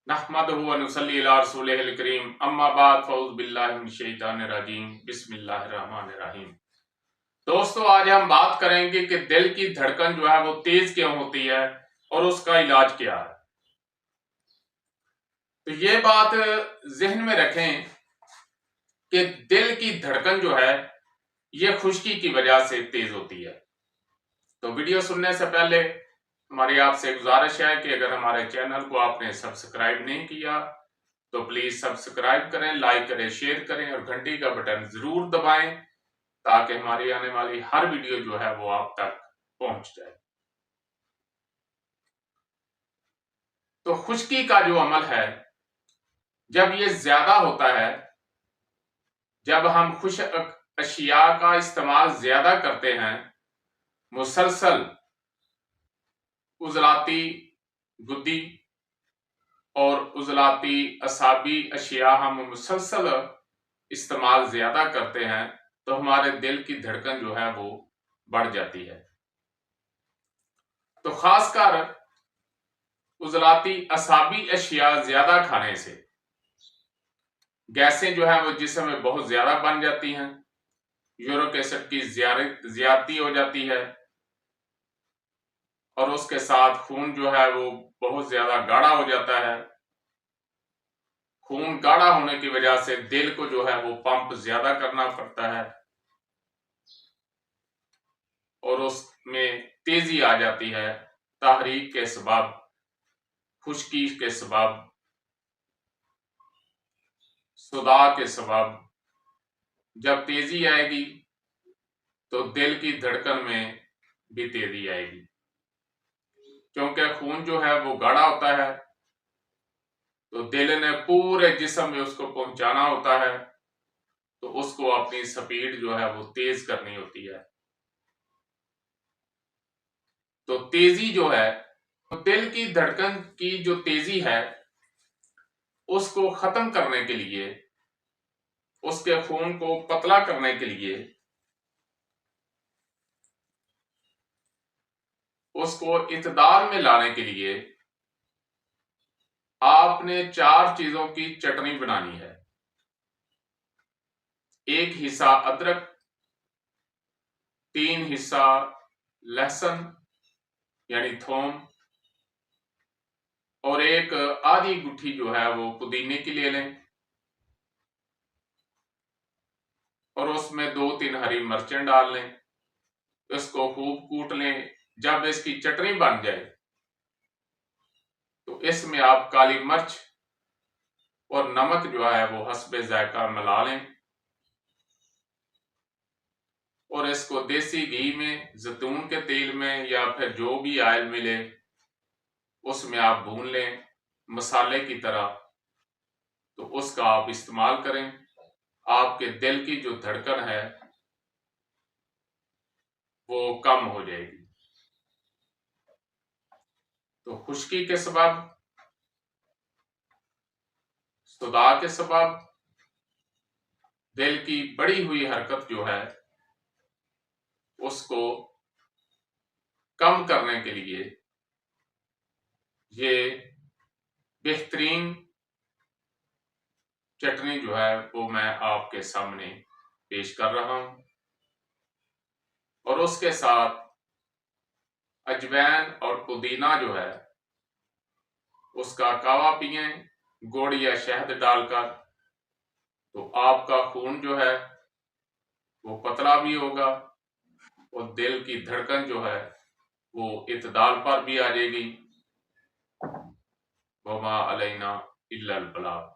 नहमदुहु व नुसल्ली अला रसूलिहिल करीम अम्मा बाद फऊज़ बिल्लाहि मिनश शैतानिर रजीम बिस्मिल्लाहिर रहमानिर रहीम। दोस्तों, आज हम बात करेंगे कि दिल की धड़कन जो है वो तेज क्यों होती है और उसका इलाज क्या है। तो ये बात जहन में रखें कि दिल की धड़कन जो है ये खुश्की की वजह से तेज होती है। तो वीडियो सुनने से पहले हमारी आपसे गुजारिश है कि अगर हमारे चैनल को आपने सब्सक्राइब नहीं किया तो प्लीज सब्सक्राइब करें, लाइक करें, शेयर करें और घंटी का बटन जरूर दबाएं ताकि हमारी आने वाली हर वीडियो जो है वो आप तक पहुंच जाए। तो खुश्की का जो अमल है, जब ये ज्यादा होता है, जब हम खुश अशिया का इस्तेमाल ज्यादा करते हैं, मुसलसल उजलाती गुद्दी और उजलाती असाबी अशिया हम मुसलसल इस्तेमाल ज्यादा करते हैं तो हमारे दिल की धड़कन जो है वो बढ़ जाती है। तो खासकर उजलाती असाबी अशिया ज्यादा खाने से गैसें जो है वो जिस्म में बहुत ज्यादा बन जाती हैं, यूरिक एसिड की ज्यादती हो जाती है और उसके साथ खून जो है वो बहुत ज्यादा गाढ़ा हो जाता है। खून गाढ़ा होने की वजह से दिल को जो है वो पंप ज्यादा करना पड़ता है और उसमें तेजी आ जाती है। तहरीक के सबब, खुश्की के सबब, सुदा के सबब जब तेजी आएगी तो दिल की धड़कन में भी तेजी आएगी, क्योंकि खून जो है वो गाढ़ा होता है तो दिल ने पूरे जिस्म में उसको पहुंचाना होता है, तो उसको अपनी स्पीड जो है वो तेज करनी होती है। तो तेजी जो है, तो दिल की धड़कन की जो तेजी है उसको खत्म करने के लिए, उसके खून को पतला करने के लिए, उसको इत्दाल में लाने के लिए आपने 4 चीजों की चटनी बनानी है। 1 हिस्सा अदरक, 3 हिस्सा लहसुन यानी थोम और 1 आधी गुठी जो है वो पुदीने की ले लें और उसमें 2-3 हरी मिर्चें डाल लें। इसको खूब कूट लें। जब इसकी चटनी बन जाए तो इसमें आप काली मिर्च और नमक जो है वो हस्बे जायका मिला लें और इसको देसी घी में, जैतून के तेल में या फिर जो भी ऑयल मिले उसमें आप भून लें मसाले की तरह। तो उसका आप इस्तेमाल करें। आपके दिल की जो धड़कन है वो कम हो जाएगी। तो खुश्की के सबब, सुदा के सबब, दिल की बढ़ी हुई हरकत जो है उसको कम करने के लिए ये बेहतरीन चटनी जो है वो मैं आपके सामने पेश कर रहा हूं और उसके साथ अजवैन और पुदीना जो है उसका कावा पिएं गुड़ या शहद डालकर। तो आपका खून जो है वो पतला भी होगा और दिल की धड़कन जो है वो इत्दाल पर भी आ जाएगी। वमा अलैना इल्लल बलाग।